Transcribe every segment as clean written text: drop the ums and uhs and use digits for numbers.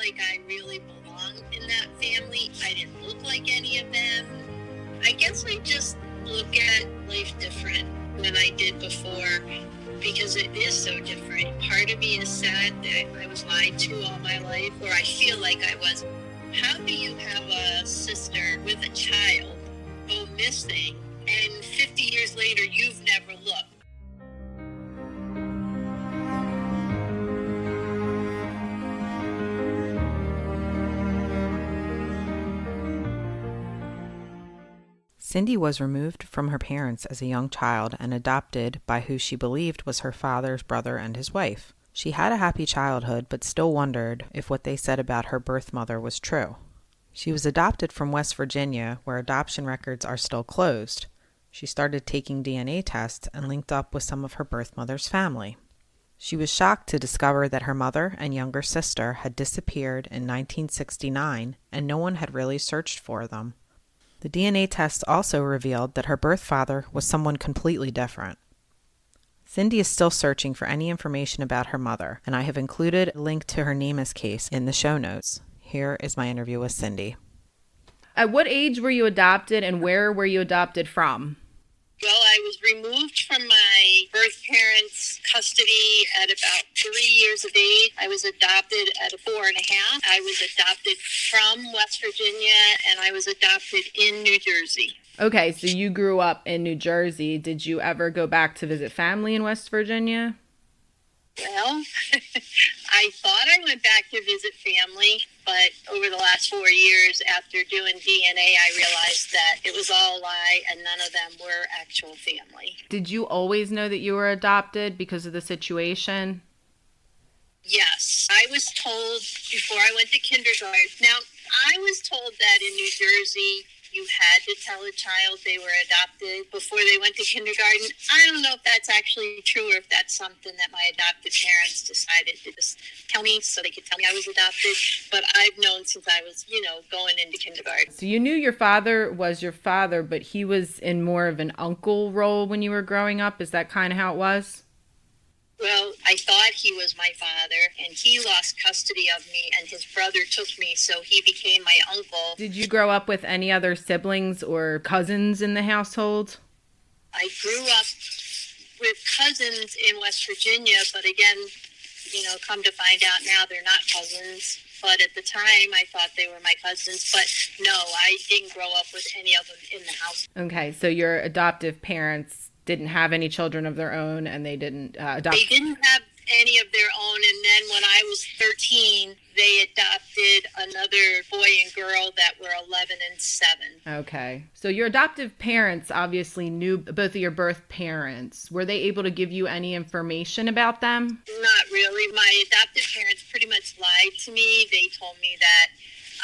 like I really belonged in that family. I didn't look like any of them. I guess I just look at life different than I did before because it is so different. Part of me is sad that I was lied to all my life, or I feel like I was. How do you have a sister with a child go missing and 50 years later you've never looked? Cyndi was removed from her parents as a young child and adopted by who she believed was her father's brother and his wife. She had a happy childhood, but still wondered if what they said about her birth mother was true. She was adopted from West Virginia, where adoption records are still closed. She started taking DNA tests and linked up with some of her birth mother's family. She was shocked to discover that her mother and younger sister had disappeared in 1969, and no one had really searched for them. The DNA tests also revealed that her birth father was someone completely different. Cyndi is still searching for any information about her mother, and I have included a link to her namus case in the show notes. Here is my interview with Cyndi. At what age were you adopted, and where were you adopted from? Well, I was removed from my birth parents' custody at about 3 years of age. I was adopted at 4.5. I was adopted from West Virginia, and I was adopted in New Jersey. Okay, so you grew up in New Jersey. Did you ever go back to visit family in West Virginia? Well, I thought I went back to visit family, but over the last 4 years after doing DNA, I realized that it was all a lie and none of them were actual family. Did you always know that you were adopted because of the situation? Yes, I was told before I went to kindergarten. Now, I was told that in New Jersey, you had to tell a child they were adopted before they went to kindergarten. I don't know if that's actually true or if that's something that my adopted parents decided to just tell me so they could tell me I was adopted. But I've known since I was, going into kindergarten. So you knew your father was your father, but he was in more of an uncle role when you were growing up. Is that kind of how it was? Well, I thought he was my father, and he lost custody of me, and his brother took me, so he became my uncle. Did you grow up with any other siblings or cousins in the household? I grew up with cousins in West Virginia, but again, come to find out now they're not cousins. But at the time, I thought they were my cousins. But no, I didn't grow up with any of them in the house. Okay, so your adoptive parents didn't have any children of their own, and they didn't adopt. They didn't have any of their own, and then when I was 13, they adopted another boy and girl that were 11 and 7. Okay. So your adoptive parents obviously knew both of your birth parents. Were they able to give you any information about them? Not really. My adoptive parents pretty much lied to me. They told me that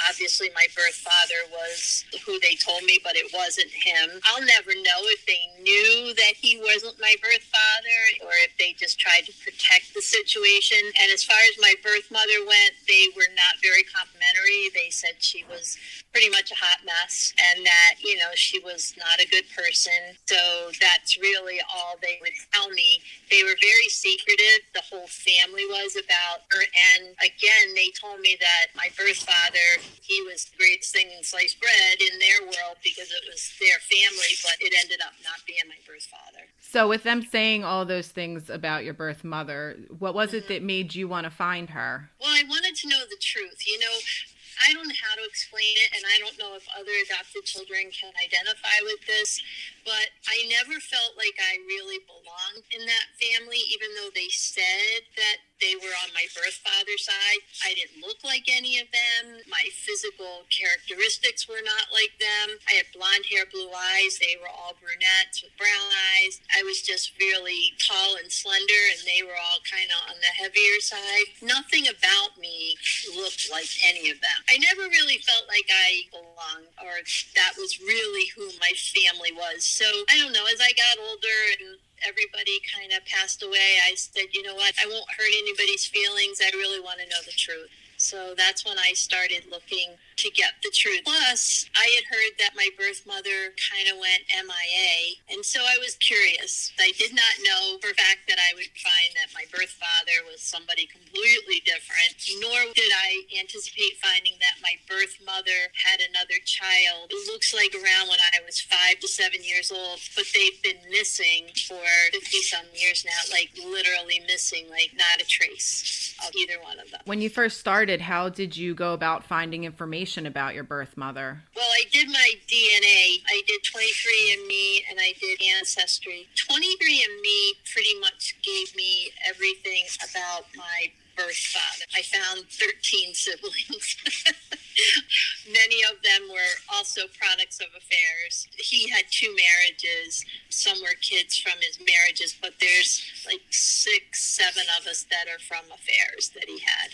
obviously my birth father was who they told me, but it wasn't him. I'll never know if they knew that he wasn't my birth father or if they just tried to protect the situation. And as far as my birth mother went, they were not very complimentary. They said she was pretty much a hot mess and that, she was not a good person. So that's really all they would tell me. They were very secretive. The whole family was about her. And again, they told me that my birth father, he was the greatest thing in sliced bread in their world because it was their family, but it ended up not being my birth father. So with them saying all those things about your birth mother, what was it that made you want to find her? Well, I wanted to know the truth. I don't know how to explain it, and I don't know if other adopted children can identify with this, but I never felt like I really belonged in that family, even though they said that they were on my birth father's side. I didn't look like any of them. My physical characteristics were not like them. I had blonde hair, blue eyes. They were all brunettes with brown eyes. I was just really tall and slender, and they were all kind of on the heavier side. Nothing about me looked like any of them. I never really felt like I belonged or that was really who my family was. So, I don't know, as I got older and everybody kind of passed away, I said, you know what, I won't hurt anybody's feelings. I really want to know the truth. So that's when I started looking to get the truth. Plus, I had heard that my birth mother kind of went MIA, and so I was curious. I did not know for a fact that I would find that my birth father was somebody completely different, nor did I anticipate finding that my birth mother had another child. It looks like around when I was 5 to 7 years old, but they've been missing for 50-some years now, like literally missing, like not a trace of either one of them. When you first started, how did you go about finding information about your birth mother? Well, I did my DNA. I did 23andMe and I did Ancestry. 23andMe pretty much gave me everything about my birth father. I found 13 siblings. Many of them were also products of affairs. He had 2 marriages. Some were kids from his marriages, but there's like 6, 7 of us that are from affairs that he had.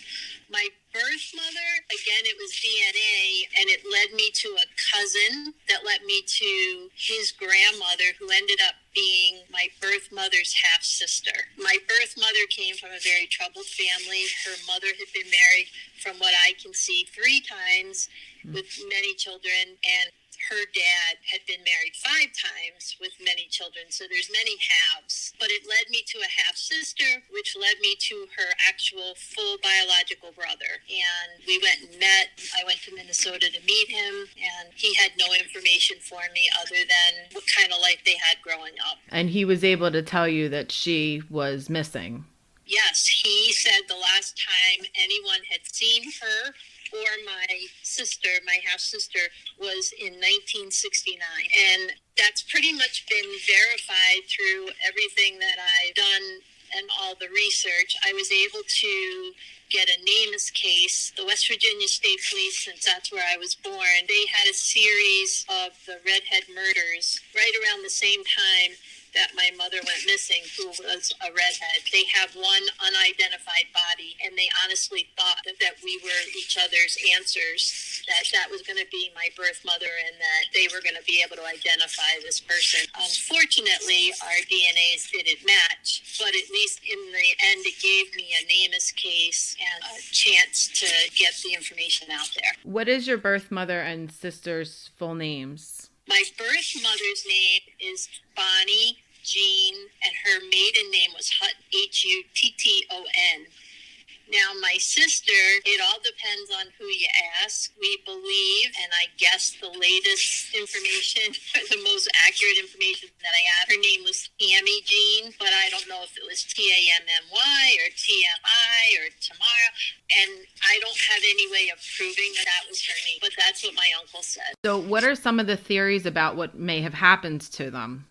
My birth mother, again, it was DNA, and it led me to a cousin that led me to his grandmother, who ended up being my birth mother's half-sister. My birth mother came from a very troubled family. Her mother had been married, from what I can see, 3 times with many children, and her dad had been married 5 times with many children, so there's many halves. But it led me to a half-sister, which led me to her actual full biological brother. And we went and met. I went to Minnesota to meet him, and he had no information for me other than what kind of life they had growing up. And he was able to tell you that she was missing. Yes, he said the last time anyone had seen her or my sister, my half-sister, was in 1969. And that's pretty much been verified through everything that I've done and all the research. I was able to get a namus case. The West Virginia State Police, since that's where I was born, they had a series of the redhead murders right around the same time that my mother went missing, who was a redhead. They have one unidentified body, and they honestly thought that we were each other's answers, that was going to be my birth mother, and that they were going to be able to identify this person. Unfortunately, our DNAs didn't match, but at least in the end, it gave me a namus case and a chance to get the information out there. What is your birth mother and sister's full names? My birth mother's name is Bonnie Jeanne, and her maiden name was Hutton, Hutton. Now, my sister, it all depends on who you ask. We believe, and I guess the latest information, the most accurate information that I have, her name was Tammy Jeanne, but I don't know if it was Tammy or TMI or Tamara, and I don't have any way of proving that that was her name, but that's what my uncle said. So what are some of the theories about what may have happened to them?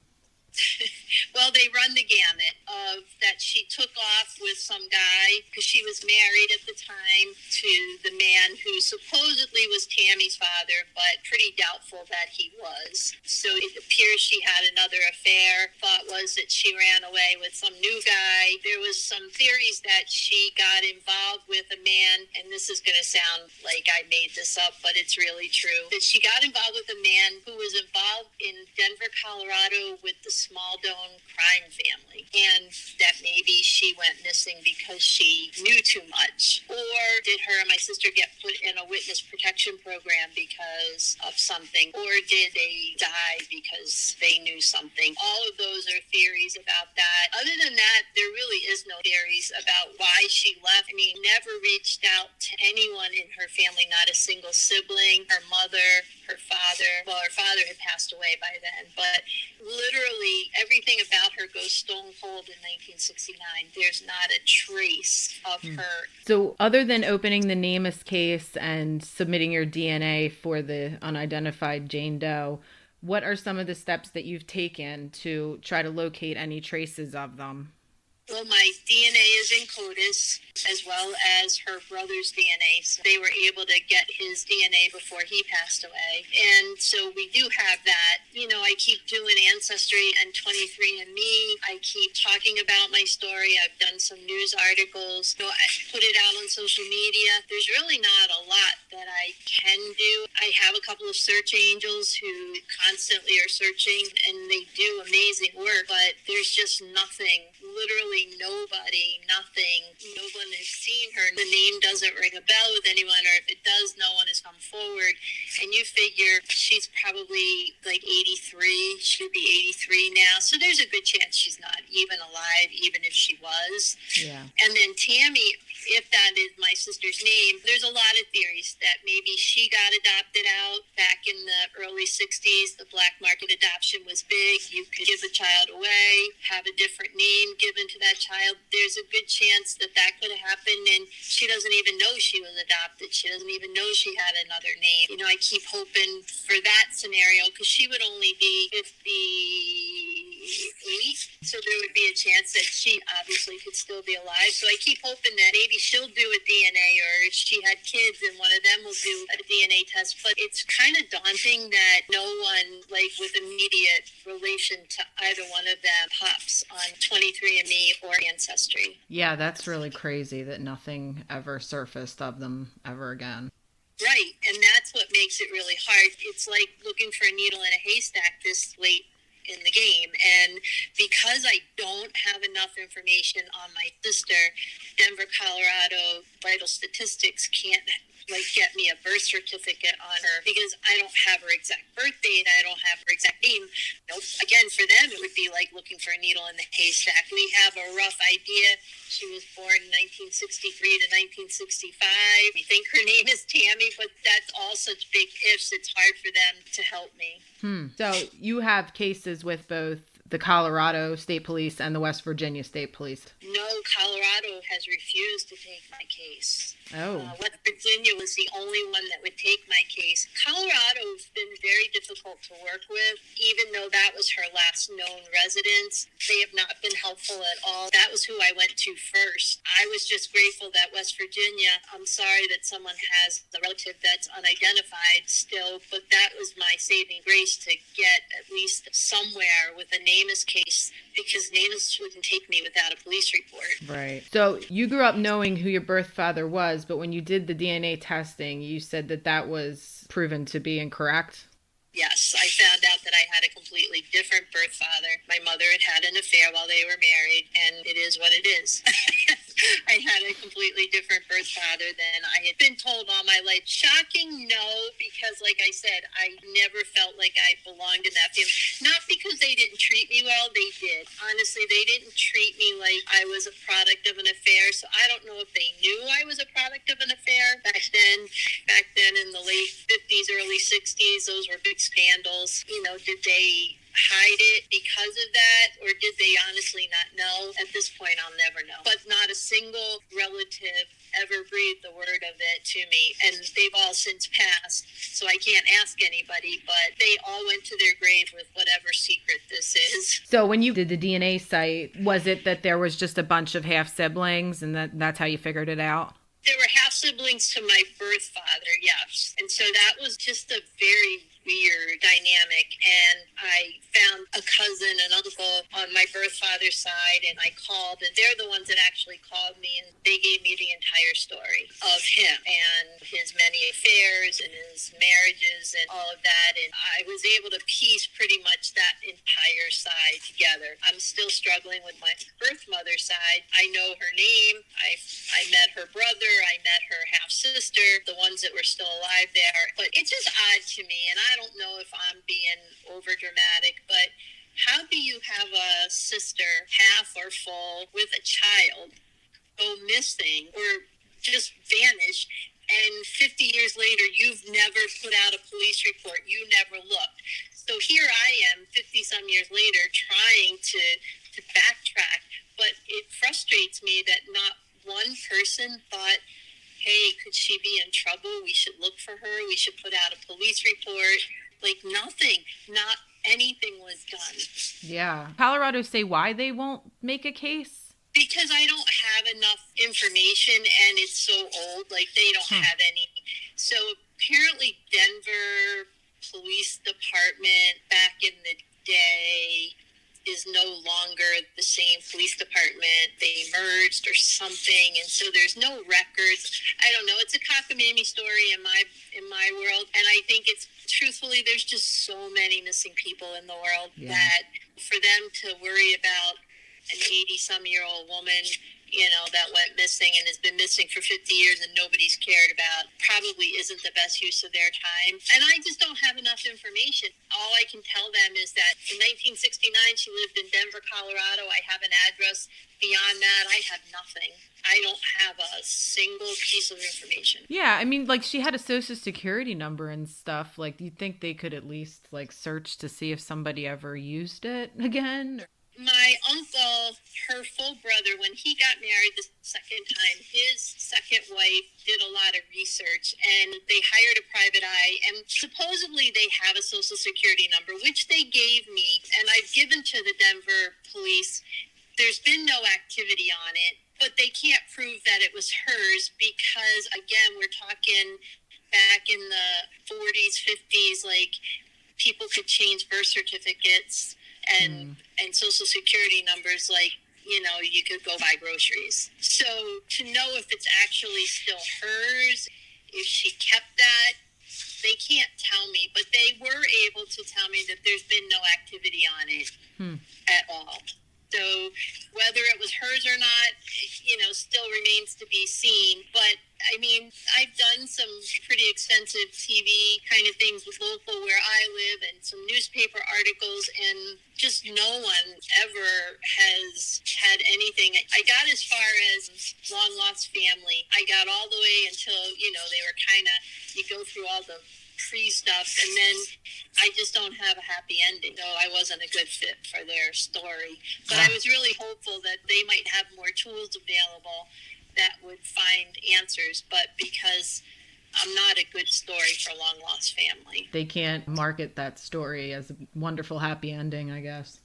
Well, they run the gamut of that she took off with some guy because she was married at the time to the man who supposedly was Tammy's father, but pretty doubtful that he was. So it appears she had another affair. Thought was that she ran away with some new guy. There was some theories that she got involved with a man, and this is going to sound like I made this up, but it's really true, that she got involved with a man who was involved in Denver, Colorado with the Small Dome crime family, and that maybe she went missing because she knew too much. Or did her and my sister get put in a witness protection program because of something? Or did they die because they knew something? All of those are theories about that. Other than that, there really is no theories about why she left. I mean, never reached out to anyone in her family, not a single sibling, her mother, her father. Well, her father had passed away by then, but literally everything about her goes stone cold in 1969. There's not a trace of her. So other than opening the namus case and submitting your DNA for the unidentified Jane Doe, what are some of the steps that you've taken to try to locate any traces of them? Well, my DNA is in CODIS, as well as her brother's DNA. So they were able to get his DNA before he passed away. And so we do have that. You know, I keep doing Ancestry and 23andMe. I keep talking about my story. I've done some news articles. So I put it out on social media. There's really not a lot that I can do. I have a couple of search angels who constantly are searching, and they do amazing work, but there's just nothing literally nobody, nothing. No one has seen her. The name doesn't ring a bell with anyone, or if it does, no one has come forward. And you figure she's probably like 83. She'd be 83 now. So there's a good chance she's not even alive, even if she was. Yeah. And then Tammy, if that is my sister's name, there's a lot of theories that maybe she got adopted out back in the early 60s. The black market adoption was big. You could give a child away, have a different name given to that child. There's a good chance that that could have happened, and she doesn't even know she was adopted. She doesn't even know she had another name. You know, I keep hoping for that scenario, because she would only be 58, so there would be a chance that she obviously could still be alive. So I keep hoping that maybe she'll do a DNA, or if she had kids and one of them will do a DNA test. But it's kind of daunting that no one, like, with immediate relation to either one of them pops on 23andMe or Ancestry. Yeah, that's really crazy that nothing ever surfaced of them ever again. Right, and that's what makes it really hard. It's like looking for a needle in a haystack this late in the game. And because I don't have enough information on my sister, Denver, Colorado Vital Statistics can't get me a birth certificate on her, because I don't have her exact birth date. I don't have her exact name. Nope. Again, for them, it would be like looking for a needle in the haystack. We have a rough idea. She was born 1963 to 1965. We think her name is Tammy, but that's all such big ifs. It's hard for them to help me. So you have cases with both the Colorado State Police and the West Virginia State Police? No, Colorado has refused to take my case. Oh. West Virginia was the only one that would take my case. Colorado's been very difficult to work with, even though that was her last known residence. They have not been helpful at all. That was who I went to first. I was just grateful that West Virginia, I'm sorry that someone has a relative that's unidentified still, but that was my saving grace to get at least somewhere with a NAMUS case, because NAMUS wouldn't take me without a police report. Right. So you grew up knowing who your birth father was, but when you did the DNA testing, you said that that was proven to be incorrect? Yes, I found out that I had a completely different birth father. My mother had an affair while they were married, and it is what it is. I had a completely different birth father than I had been told all my life. Shocking? No, because like I said, I never felt like I belonged in that family. Not because they didn't treat me well, they did. Honestly, they didn't treat me like I was a product of an affair, so I don't know if they knew I was a product of an affair back then in the late 50s, early 60s. Those were big scandals. You know, did they hide it because of that, or did they honestly not know? At this point, I'll never know. But not a single relative ever breathed a word of it to me, and they've all since passed, so I can't ask anybody, but they all went to their grave with whatever secret this is. So when you did the DNA site, was it that there was just a bunch of half siblings, and that's how you figured it out? There were half siblings to my birth father, yes. And so that was just a very weird dynamic. And I found a cousin and uncle on my birth father's side, and I called, and they're the ones that actually called me, and they gave me the entire story of him and his many affairs and his marriages and all of that. And I was able to piece pretty much that entire side together. I'm still struggling with my birth mother's side. I know her name. I met her brother. I met her half-sister, the ones that were still alive there. But it's just odd to me, and I don't know if I'm being over-dramatic, but how do you have a sister, half or full, with a child go missing or just vanish, and 50 years later, you've never put out a police report, you never looked? So here I am, 50-some years later, trying to backtrack, but it frustrates me that not one person thought, hey, could she be in trouble? We should look for her. We should put out a police report. Like nothing, not anything was done. Yeah. Colorado say why they won't make a case? Because I don't have enough information, and it's so old. Like they don't have any. So apparently Denver Police Department back in the day is no longer the same police department. They merged or something, and so there's no records. I don't know. It's a cockamamie story in my world, and I think it's truthfully there's just so many missing people in the world that for them to worry about an 80-some-year-old woman, you know, that went missing and has been missing for 50 years and nobody's cared about, probably isn't the best use of their time. And I just don't have enough information. All I can tell them is that in 1969, she lived in Denver, Colorado. I have an address. Beyond that, I have nothing. I don't have a single piece of information. Yeah, I mean, like, she had a social security number and stuff. Like, do you think they could at least, like, search to see if somebody ever used it again? My uncle, her full brother, when he got married the second time, his second wife did a lot of research, and they hired a private eye, and supposedly they have a social security number, which they gave me, and I've given to the Denver police. There's been no activity on it, but they can't prove that it was hers because, again, we're talking back in the 40s, 50s, like, people could change birth certificates and social security numbers, like, you know, you could go buy groceries. So to know if it's actually still hers, if she kept that, they can't tell me, but they were able to tell me that there's been no activity on it at all. So whether it was hers or not, you know, still remains to be seen. But I mean, I've done some pretty extensive TV kind of things with local where I live and some newspaper articles, and just no one ever has had anything. I got as far as long lost family. I got all the way until, you know, they were kind of, you go through all the pre-stuff, and then I just don't have a happy ending. So I wasn't a good fit for their story. But I was really hopeful that they might have more tools available that would find answers. But because I'm not a good story for long lost family, They can't market that story as a wonderful happy ending, I guess.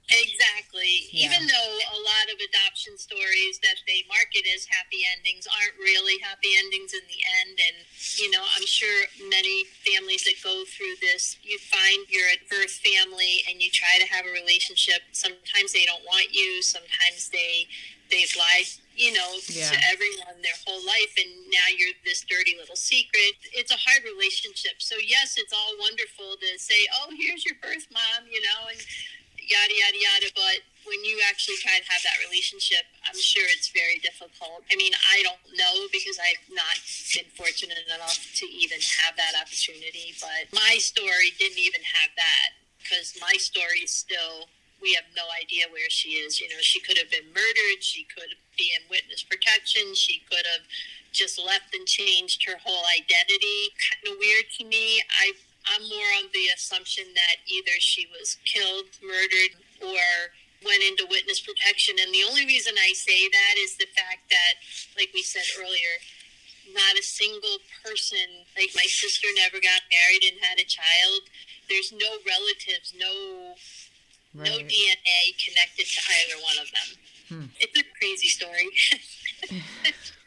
Exactly. Yeah. Even though a lot of adoption stories that they market as happy endings aren't really happy endings in the end. And, you know, I'm sure many families that go through this, you find you're a birth family and you try to have a relationship. Sometimes they don't want you. Sometimes they've lied, you know, to everyone their whole life, and now you're this dirty little secret. It's a hard relationship. So yes, it's all wonderful to say, oh, here's your birth mom, you know, and yada, yada, yada. But when you actually try to have that relationship, I'm sure it's very difficult. I mean, I don't know because I've not been fortunate enough to even have that opportunity. But my story didn't even have that, because my story is still, we have no idea where she is. You know, she could have been murdered. She could be in witness protection. She could have just left and changed her whole identity. Kind of weird to me. I'm more on the assumption that either she was killed, murdered, or went into witness protection. And the only reason I say that is the fact that, like we said earlier, not a single person, like my sister never got married and had a child. There's no relatives, no DNA connected to either one of them. It's a crazy story.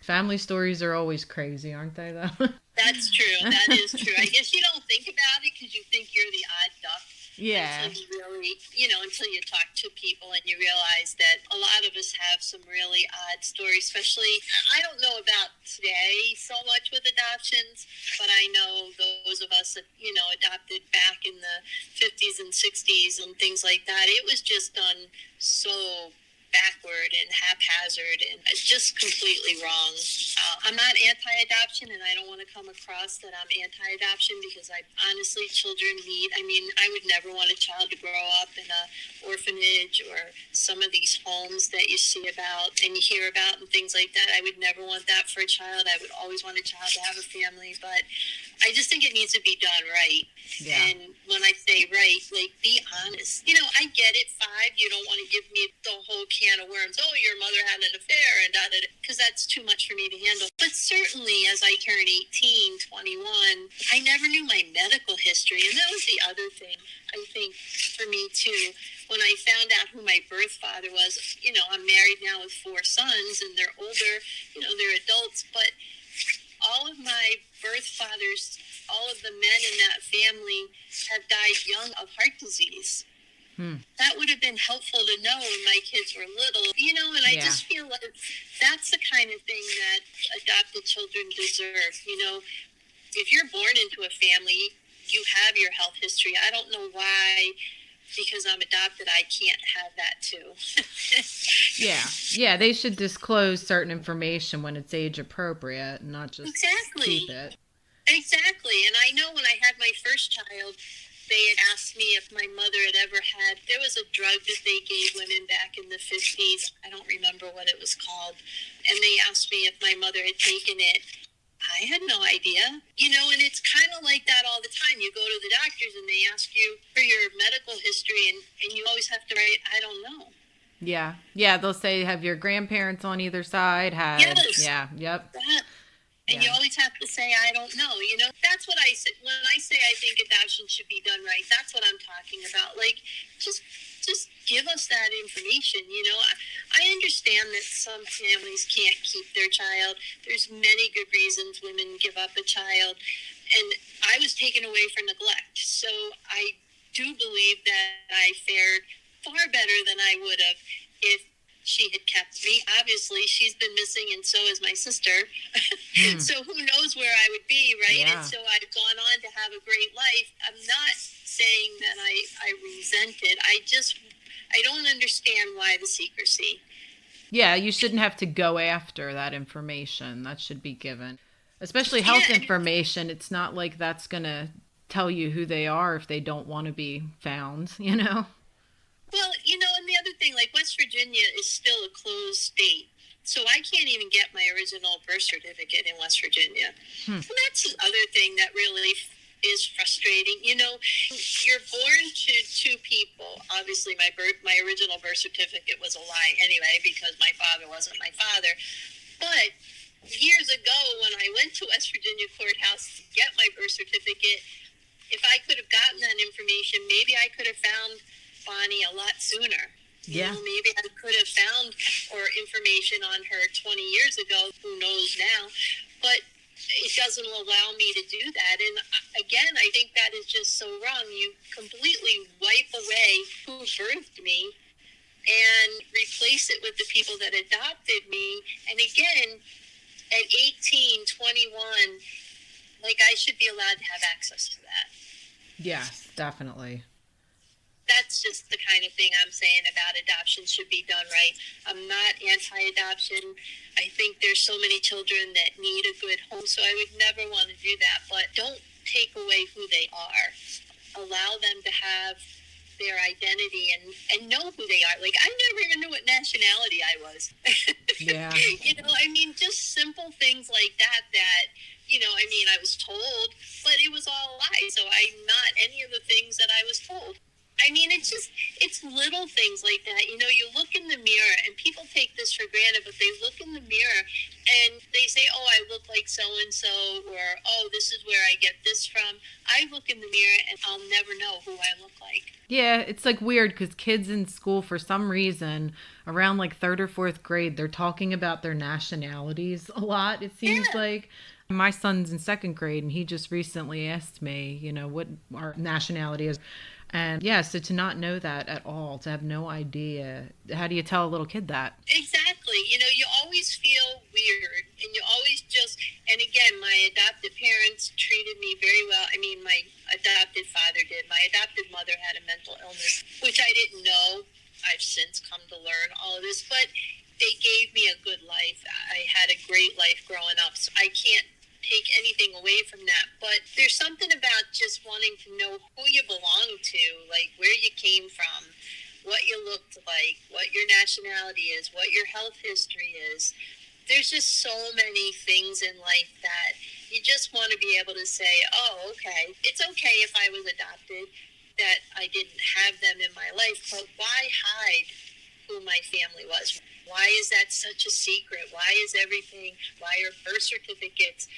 Family stories are always crazy, aren't they, though? That's true. That is true. I guess you don't think about it because you think you're the odd duck. Yeah. Until you really, you know, until you talk to people and you realize that a lot of us have some really odd stories, especially, I don't know about today so much with adoptions, but I know those of us that, you know, adopted back in the 50s and 60s and things like that, it was just done so backward and haphazard and just completely wrong. I'm not anti-adoption, and I don't want to come across that I'm anti-adoption, because honestly, children I would never want a child to grow up in a orphanage or some of these homes that you see about and you hear about and things like that. I would never want that for a child. I would always want a child to have a family, but I just think it needs to be done right. Yeah. And when I say right, like, be honest. You know, I get it, 5, you don't want to give me the whole can of worms. Oh, your mother had an affair and da-da-da, because that's too much for me to handle. But certainly as I turn 18, 21, I never knew my medical history. And that was the other thing, I think, for me too. When I found out who my birth father was, you know, I'm married now with 4 sons and they're older, you know, they're adults, but all of my birth fathers, all of the men in that family have died young of heart disease. That would have been helpful to know when my kids were little, you know, and I just feel like that's the kind of thing that adopted children deserve. You know, if you're born into a family, you have your health history. I don't know why because I'm adopted, I can't have that too. Yeah, they should disclose certain information when it's age appropriate and not just Exactly. keep it. Exactly. And I know when I had my first child, they had asked me if my mother had ever had, there was a drug that they gave women back in the 50s. I don't remember what it was called. And they asked me if my mother had taken it. I had no idea. And it's kind of like that all the time. You go to the doctors and they ask you for your medical history, and you always have to write, I don't know. Yeah, they'll say, have your grandparents on either side had? Yes. Yeah, yep. And you always have to say, I don't know. That's what I say. When I say I think adoption should be done right, that's what I'm talking about. Like, just give us that information. I understand that some families can't keep their child. There's many good reasons women give up a child. And I was taken away for neglect. So I do believe that I fared far better than I would have if she had kept me. Obviously, she's been missing, and so is my sister. So who knows where I would be, right? Yeah. And so I've gone on to have a great life. I'm not saying that I resent it. I don't understand why the secrecy. Yeah, you shouldn't have to go after that information. That should be given. Especially health information. It's not like that's going to tell you who they are if they don't want to be found, Well, and the other thing, like West Virginia is still a closed state. So I can't even get my original birth certificate in West Virginia. And that's the other thing that really is frustrating. You're born to two people. Obviously, my original birth certificate was a lie anyway, because my father wasn't my father. But years ago, when I went to West Virginia courthouse to get my birth certificate, if I could have gotten that information, maybe I could have found Bonnie a lot sooner. Maybe I could have found information on her 20 years ago. Who knows now? But it doesn't allow me to do that. And again, I think that is just so wrong. You completely wipe away who birthed me and replace it with the people that adopted me. And again, at 18, 21, like, I should be allowed to have access to that. Yes, definitely. That's just the kind of thing I'm saying about adoption should be done right. I'm not anti-adoption. I think there's so many children that need a good home, so I would never want to do that. But don't take away who they are. Allow them to have their identity and know who they are. Like, I never even knew what nationality I was. Yeah. Just simple things like that, I was told, but it was all a lie. So I'm not any of the things that I was told. It's little things like that. You look in the mirror, and people take this for granted, but they look in the mirror and they say, oh, I look like so-and-so, or, oh, this is where I get this from. I look in the mirror and I'll never know who I look like. Yeah, it's like weird because kids in school, for some reason, around like 3rd or 4th grade, they're talking about their nationalities a lot, it seems like. My son's in 2nd grade, and he just recently asked me, what our nationality is. And so to not know that at all, to have no idea, how do you tell a little kid that? Exactly. You always feel weird, and you always and again, my adoptive parents treated me very well. My adopted father did. My adopted mother had a mental illness, which I didn't know. I've since come to learn all of this, but they gave me a good life. I had a great life growing up, so I can't take anything away from that, but there's something about just wanting to know who you belong to, like where you came from, what you looked like, what your nationality is, what your health history is. There's just so many things in life that you just want to be able to say, oh, okay, it's okay if I was adopted, that I didn't have them in my life, but why hide who my family was? Why is that such a secret? Why are birth certificates?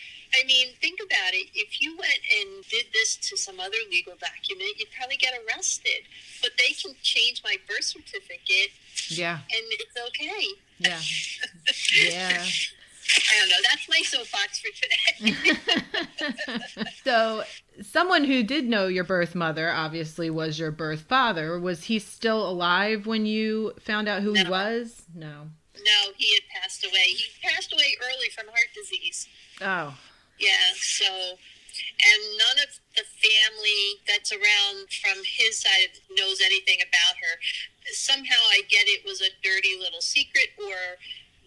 Think about it. If you went and did this to some other legal document, you'd probably get arrested. But they can change my birth certificate. Yeah. And it's okay. Yeah. Yeah. I don't know. That's my soapbox for today. So, someone who did know your birth mother obviously was your birth father. Was he still alive when you found out who he was? No. No, he had passed away. He passed away early from heart disease. Oh. Yeah, so and none of the family that's around from his side knows anything about her. Somehow I get it was a dirty little secret, or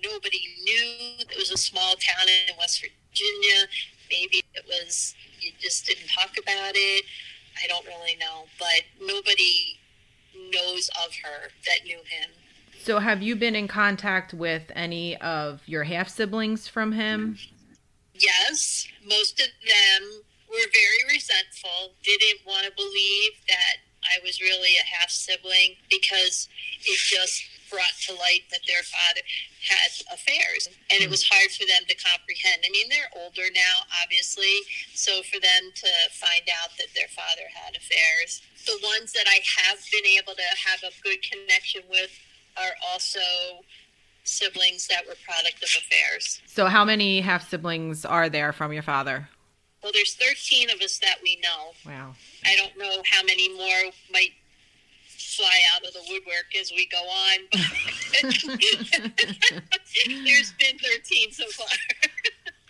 nobody knew. It was a small town in West Virginia. Maybe it was, you just didn't talk about it. I don't really know, but nobody knows of her that knew him. So have you been in contact with any of your half-siblings from him? Yes, most of them were very resentful, didn't want to believe that I was really a half-sibling, because it just brought to light that their father had affairs, and it was hard for them to comprehend. I mean, they're older now, obviously, so for them to find out that their father had affairs. The ones that I have been able to have a good connection with are also siblings that were product of affairs. So how many half-siblings are there from your father? Well, there's 13 of us that we know. Wow. I don't know how many more might fly out of the woodwork as we go on, but there's been 13 so far.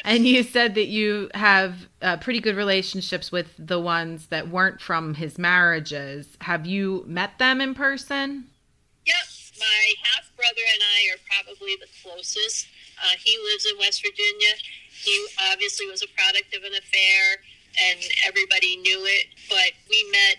And you said that you have pretty good relationships with the ones that weren't from his marriages. Have you met them in person? Yep. My half-brother and I are probably the closest. He lives in West Virginia. He obviously was a product of an affair, and everybody knew it. But we met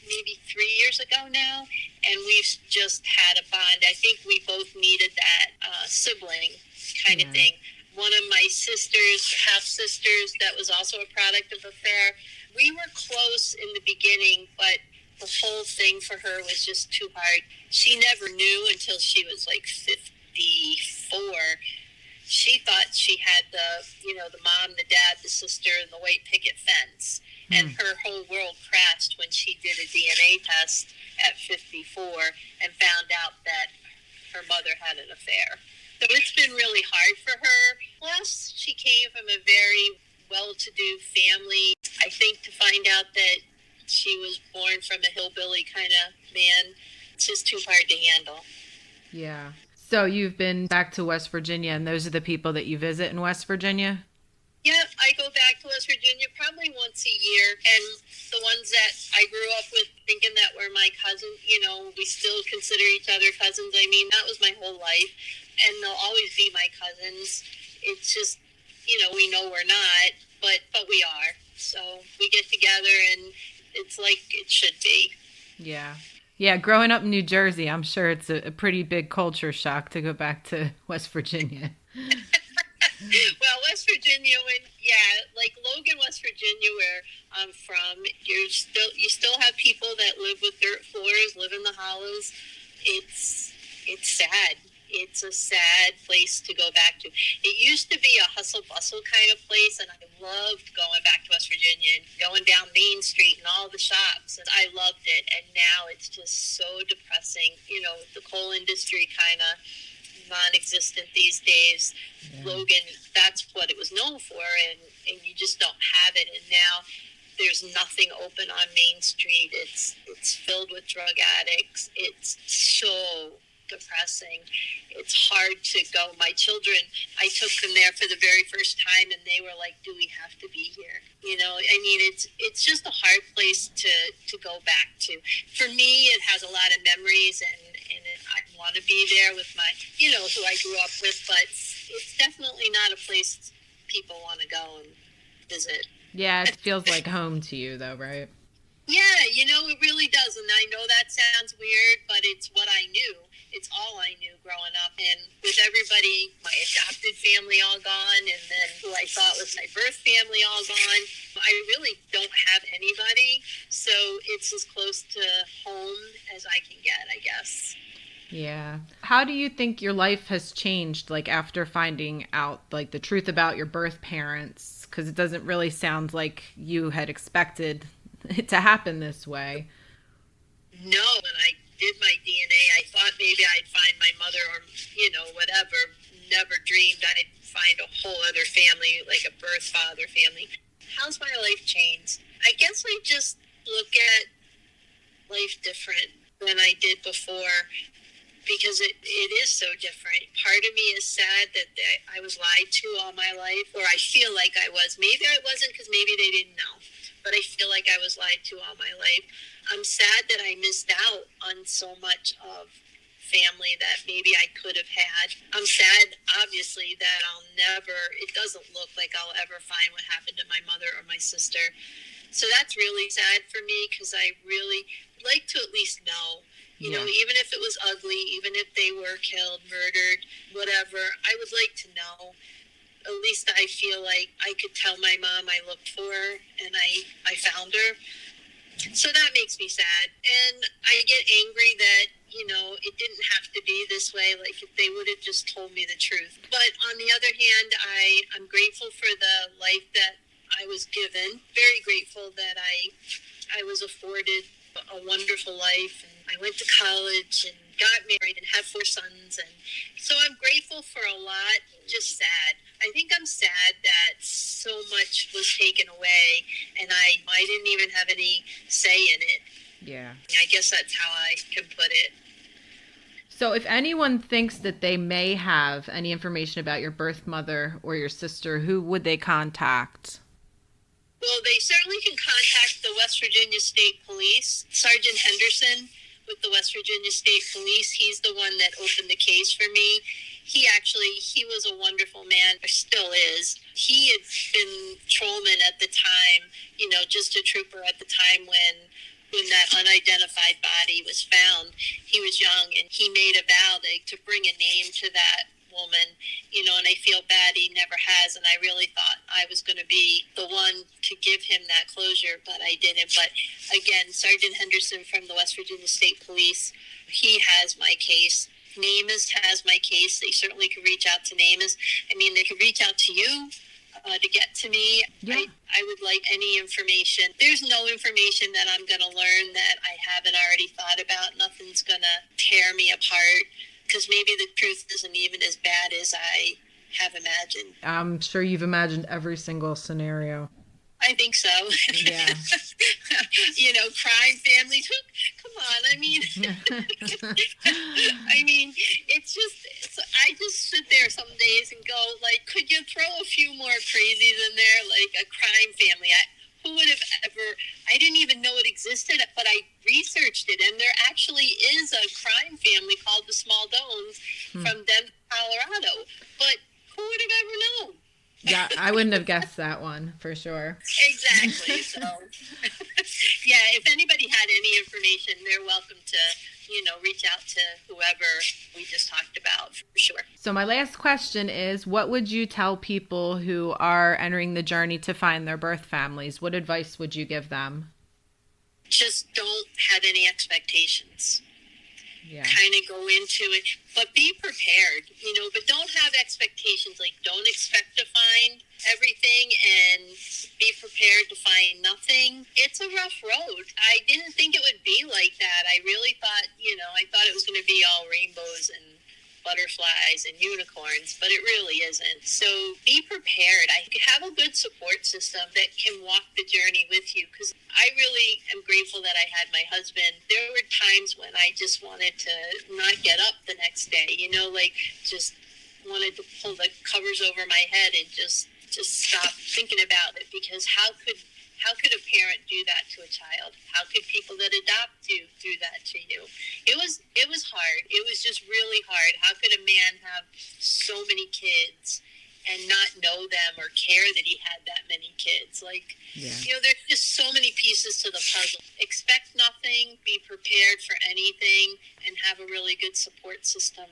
maybe 3 years ago now, and we've just had a bond. I think we both needed that sibling kind of thing. One of my sisters, half-sisters, that was also a product of affair. We were close in the beginning, but the whole thing for her was just too hard. She never knew until she was like 54. She thought she had the mom, the dad, the sister, and the white picket fence. And her whole world crashed when she did a DNA test at 54 and found out that her mother had an affair. So it's been really hard for her. Plus, she came from a very well-to-do family. I think to find out that she was born from a hillbilly kind of man, it's just too hard to handle. Yeah. So you've been back to West Virginia, and those are the people that you visit in West Virginia? Yeah, I go back to West Virginia probably once a year, and the ones that I grew up with thinking that were my cousins, we still consider each other cousins. I mean, that was my whole life, and they'll always be my cousins. It's just, we know we're not, but we are. So we get together, and it's like it should be. Yeah. Yeah, growing up in New Jersey, I'm sure it's a pretty big culture shock to go back to West Virginia. Well, West Virginia, like Logan, West Virginia, where I'm from, you still have people that live with dirt floors, live in the hollows. It's sad. It's a sad place to go back to. It used to be a hustle bustle kind of place, and I loved going back to West Virginia and going down Main Street and all the shops, and I loved it. And now it's just so depressing. The coal industry kind of non-existent these days. Yeah. Logan, that's what it was known for, and you just don't have it. And now there's nothing open on Main Street. It's filled with drug addicts. It's so depressing. It's hard to go. My children, I took them there for the very first time, and they were like, do we have to be here? I mean, it's just a hard place to go back to. For me, it has a lot of memories, and I want to be there with my, who I grew up with, but it's definitely not a place people want to go and visit. Yeah, it feels like home to you, though, right? Yeah, it really does. And I know that sounds weird, but it's what I knew. It's all I knew growing up. And with everybody, my adopted family all gone, and then who I thought was my birth family all gone, I really don't have anybody. So it's as close to home as I can get, I guess. Yeah. How do you think your life has changed, like, after finding out, like, the truth about your birth parents? Because it doesn't really sound like you had expected it to happen this way. No, when I did my DNA, I thought maybe I'd find my mother or, whatever. Never dreamed I'd find a whole other family, like a birth father family. How's my life changed? I guess I just look at life different than I did before. because it is so different. Part of me is sad that I was lied to all my life, or I feel like I was. Maybe I wasn't, because maybe they didn't know, but I feel like I was lied to all my life. I'm sad that I missed out on so much of family that maybe I could have had. I'm sad, obviously, that it doesn't look like I'll ever find what happened to my mother or my sister. So that's really sad for me, because I really like to at least know. You know, even if it was ugly, even if they were killed, murdered, whatever, I would like to know. At least I feel like I could tell my mom I looked for her and I found her. So that makes me sad. And I get angry that, it didn't have to be this way. Like, if they would have just told me the truth. But on the other hand, I'm grateful for the life that I was given. Very grateful that I was afforded a wonderful life, and I went to college and got married and had 4 sons, and so I'm grateful for a lot. Just sad. I think I'm sad that so much was taken away, and I didn't even have any say in it. Yeah. I guess that's how I can put it. So if anyone thinks that they may have any information about your birth mother or your sister, who would they contact? Well, they certainly can contact the West Virginia State Police. Sergeant Henderson with the West Virginia State Police, he's the one that opened the case for me. He was a wonderful man, or still is. He had been patrolman at the time, just a trooper at the time when that unidentified body was found. He was young, and he made a vow to bring a name to that woman, and I feel bad he never has, and I really thought I was going to be the one to give him that closure, but I didn't. But again, Sergeant Henderson from the West Virginia State Police, he has my case. NAMUS has my case. They certainly could reach out to NAMUS. They could reach out to you to get to me. Yeah. I would like any information. There's no information that I'm going to learn that I haven't already thought about. Nothing's going to tear me apart, because maybe the truth isn't even as bad as I have imagined. I'm sure you've imagined every single scenario. I think so. Yeah. Crime families. Come on. I just sit there some days and go, like, could you throw a few more crazies in there, like a crime family? Who would have ever? I didn't even know it existed, but I researched it, and there actually is a crime family called the Smaldones from Denver, Colorado. But who would have ever known? Yeah, I wouldn't have guessed that one for sure. Exactly. So, yeah, if anybody had any information, they're welcome to, reach out to whoever we just talked about, for sure. So my last question is, what would you tell people who are entering the journey to find their birth families? What advice would you give them? Just don't have any expectations. Yeah. Kind of go into it, but be prepared, but don't have expectations. Like, don't expect to find everything and be prepared to find nothing. It's a rough road. I didn't think it would be like that. I really thought, I thought it was going to be all rainbows and butterflies and unicorns, but it really isn't. So be prepared. I have a good support system that can walk the journey with you, because I really am grateful that I had my husband. There were times when I just wanted to not get up the next day, just wanted to pull the covers over my head and just stop thinking about it, because how could a parent do that to a child? How could people that adopt you do that to you? It was hard. It was just really hard. How could a man have so many kids and not know them or care that he had that many kids? There's just so many pieces to the puzzle. Expect nothing, be prepared for anything, and have a really good support system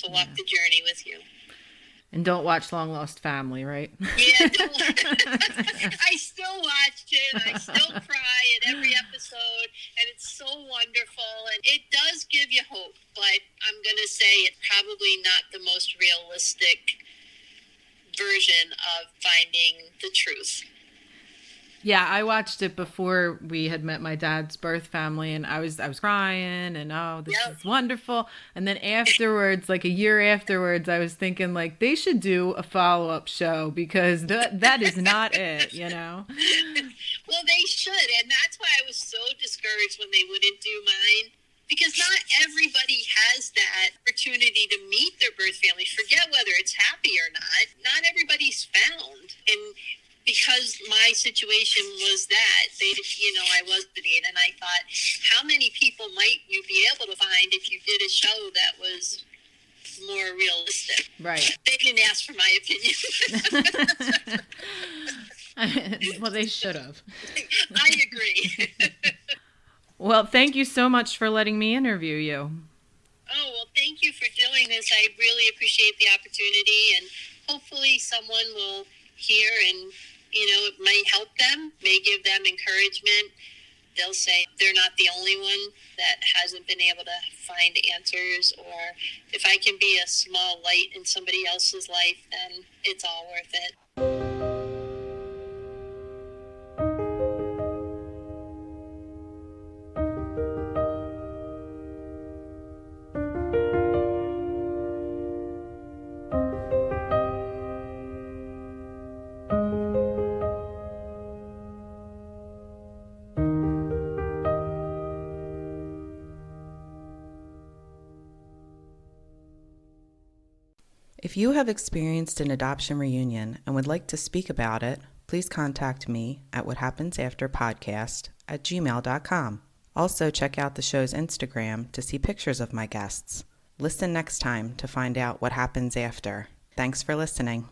to walk the journey with you. And don't watch Long Lost Family, right? Yeah, I still watched it. I still cry at every episode, and it's so wonderful. And it does give you hope, but I'm going to say it's probably not the most realistic version of finding the truth. Yeah, I watched it before we had met my dad's birth family, and I was crying, and this is wonderful. And then afterwards, like a year afterwards, I was thinking, like, they should do a follow-up show, because that is not it, Well, they should, and that's why I was so discouraged when they wouldn't do mine. because not everybody has that opportunity to meet their birth family. Forget whether it's happy or not. Not everybody's found. And because my situation was that, I was dating, and I thought, how many people might you be able to find if you did a show that was more realistic? Right. They didn't ask for my opinion. Well, they should have. I agree. Well, thank you so much for letting me interview you. Oh, well, thank you for doing this. I really appreciate the opportunity, and hopefully someone will hear and, it might help them, may give them encouragement. They'll say they're not the only one that hasn't been able to find answers, or if I can be a small light in somebody else's life, then it's all worth it. If you have experienced an adoption reunion and would like to speak about it, please contact me at whathappensadafterpodcast@gmail.com. Also, check out the show's Instagram to see pictures of my guests. Listen next time to find out what happens after. Thanks for listening.